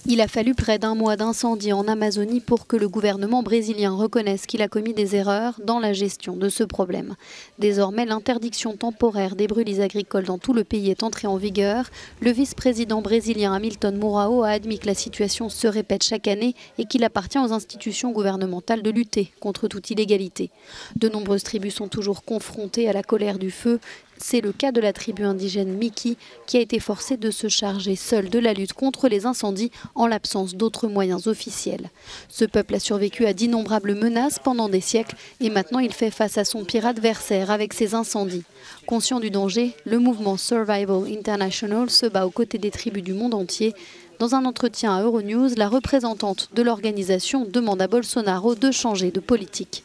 Il a fallu près d'un mois d'incendie en Amazonie pour que le gouvernement brésilien reconnaisse qu'il a commis des erreurs dans la gestion de ce problème. Désormais, l'interdiction temporaire des brûlis agricoles dans tout le pays est entrée en vigueur. Le vice-président brésilien Hamilton Mourão a admis que la situation se répète chaque année et qu'il appartient aux institutions gouvernementales de lutter contre toute illégalité. De nombreuses tribus sont toujours confrontées à la colère du feu. C'est le cas de la tribu indigène Miki qui a été forcée de se charger seule de la lutte contre les incendies en l'absence d'autres moyens officiels. Ce peuple a survécu à d'innombrables menaces pendant des siècles et maintenant il fait face à son pire adversaire avec ces incendies. Conscient du danger, le mouvement Survival International se bat aux côtés des tribus du monde entier. Dans un entretien à Euronews, la représentante de l'organisation demande à Bolsonaro de changer de politique.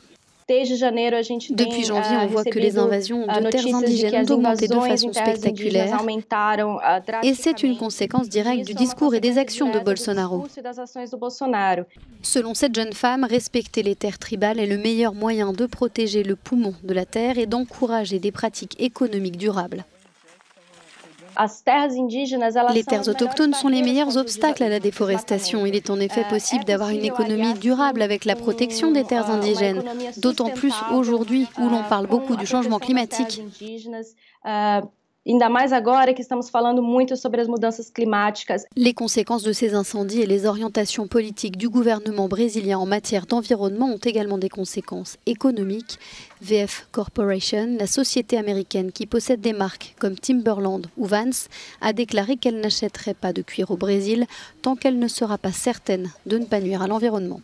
Depuis janvier, on voit que les invasions de terres indigènes ont augmenté de façon spectaculaire et c'est une conséquence directe du discours et des actions de Bolsonaro. Selon cette jeune femme, respecter les terres tribales est le meilleur moyen de protéger le poumon de la terre et d'encourager des pratiques économiques durables. Les terres autochtones sont les meilleurs obstacles à la déforestation. Il est en effet possible d'avoir une économie durable avec la protection des terres indigènes, d'autant plus aujourd'hui où l'on parle beaucoup du changement climatique. Les conséquences de ces incendies et les orientations politiques du gouvernement brésilien en matière d'environnement ont également des conséquences économiques. VF Corporation, la société américaine qui possède des marques comme Timberland ou Vans, a déclaré qu'elle n'achèterait pas de cuir au Brésil tant qu'elle ne sera pas certaine de ne pas nuire à l'environnement.